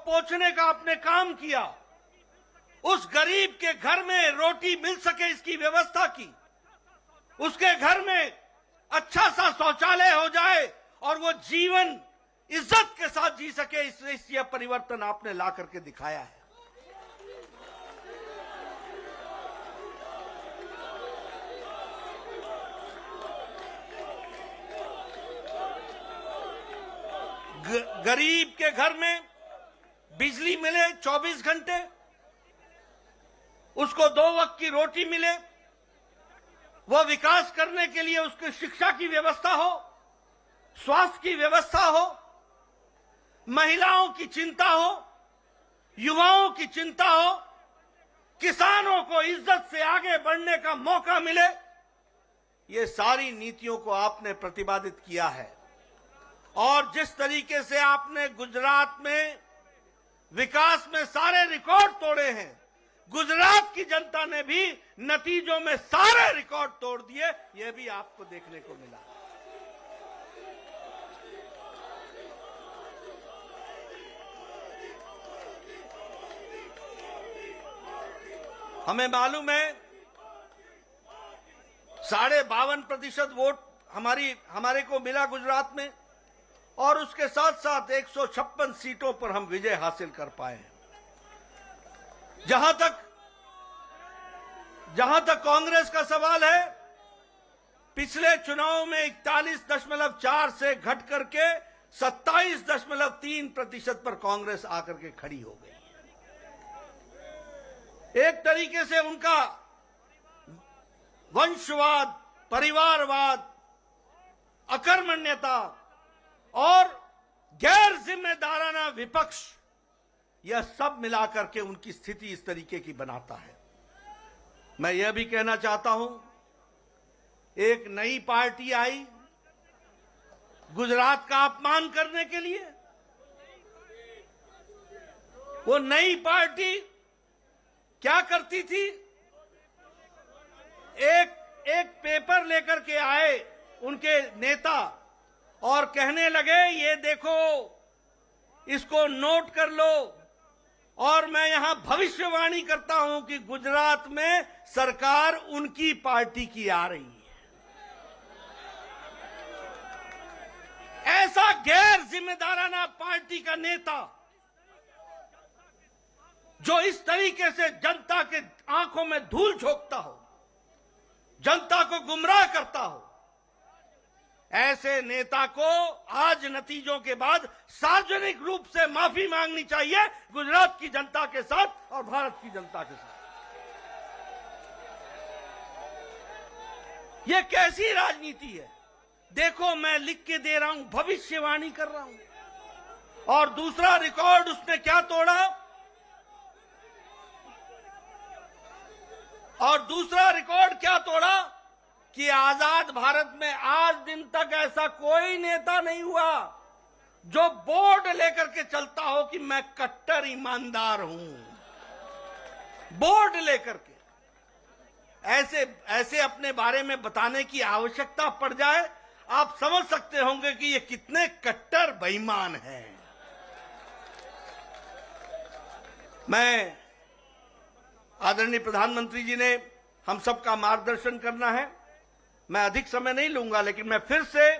पोंछने का आपने काम किया, उस गरीब के घर में रोटी मिल सके इसकी व्यवस्था की, उसके घर में अच्छा सा शौचालय हो जाए और वो जीवन इज्जत के साथ जी सके, इसलिए परिवर्तन आपने ला करके दिखाया है। गरीब के घर में बिजली मिले 24 घंटे, उसको 2 वक्त की रोटी मिले, वह विकास करने के लिए उसकी शिक्षा की व्यवस्था हो, स्वास्थ्य की व्यवस्था हो, महिलाओं की चिंता हो, युवाओं की चिंता हो, किसानों को इज्जत से आगे बढ़ने का मौका मिले। ये सारी नीतियों को आपने प्रतिपादित किया है। और जिस तरीके से आपने गुजरात में विकास में सारे रिकॉर्ड तोड़े हैं, गुजरात की जनता ने भी नतीजों में सारे रिकॉर्ड तोड़ दिए, यह भी आपको देखने को मिला। हमें मालूम है 52.5% वोट हमारे को मिला गुजरात में, और उसके साथ साथ 156 सीटों पर हम विजय हासिल कर पाए हैं। जहां तक कांग्रेस का सवाल है, पिछले चुनाव में 41.4 से घट करके 27.3% पर कांग्रेस आकर के खड़ी हो गई। एक तरीके से उनका वंशवाद, परिवारवाद, अकर्मण्यता और गैर जिम्मेदाराना विपक्ष, यह सब मिलाकर के उनकी स्थिति इस तरीके की बनाता है। मैं यह भी कहना चाहता हूं, एक नई पार्टी आई गुजरात का अपमान करने के लिए। वो नई पार्टी क्या करती थी? एक पेपर लेकर के आए उनके नेता और कहने लगे, ये देखो, इसको नोट कर लो, और मैं यहां भविष्यवाणी करता हूं कि गुजरात में सरकार उनकी पार्टी की आ रही है। ऐसा गैर जिम्मेदाराना पार्टी का नेता जो इस तरीके से जनता के आंखों में धूल झोंकता हो, जनता को गुमराह करता हो, ऐसे नेता को आज नतीजों के बाद सार्वजनिक रूप से माफी मांगनी चाहिए गुजरात की जनता के साथ और भारत की जनता के साथ। यह कैसी राजनीति है? देखो, मैं लिख के दे रहा हूं, भविष्यवाणी कर रहा हूं। और दूसरा रिकॉर्ड उसने क्या तोड़ा? और दूसरा रिकॉर्ड क्या तोड़ा कि आजाद भारत में आज दिन तक ऐसा कोई नेता नहीं हुआ जो बोर्ड लेकर के चलता हो कि मैं कट्टर ईमानदार हूं। बोर्ड लेकर के ऐसे अपने बारे में बताने की आवश्यकता पड़ जाए, आप समझ सकते होंगे कि ये कितने कट्टर बेईमान हैं। मैं आदरणीय प्रधानमंत्री जी ने हम सबका मार्गदर्शन करना है, मैं अधिक समय नहीं लूंगा, लेकिन मैं फिर से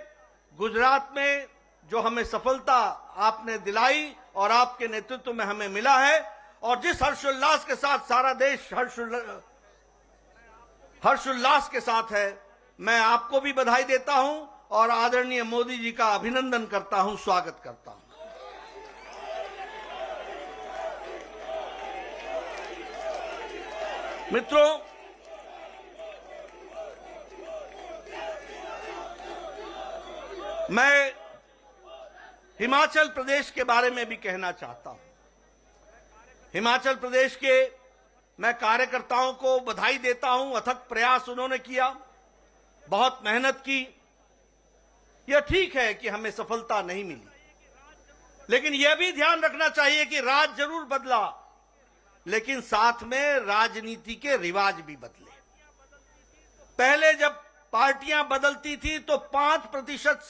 गुजरात में जो हमें सफलता आपने दिलाई और आपके नेतृत्व में हमें मिला है, और जिस हर्षोल्लास के साथ सारा देश हर्षोल्लास के साथ है, मैं आपको भी बधाई देता हूं और आदरणीय मोदी जी का अभिनंदन करता हूं, स्वागत करता हूं। मित्रों, मैं हिमाचल प्रदेश के बारे में भी कहना चाहता हूं। हिमाचल प्रदेश के मैं कार्यकर्ताओं को बधाई देता हूं, अथक प्रयास उन्होंने किया, बहुत मेहनत की। यह ठीक है कि हमें सफलता नहीं मिली, लेकिन यह भी ध्यान रखना चाहिए कि राज जरूर बदला, लेकिन साथ में राजनीति के रिवाज भी बदले। पहले जब पार्टियां बदलती थी तो 5%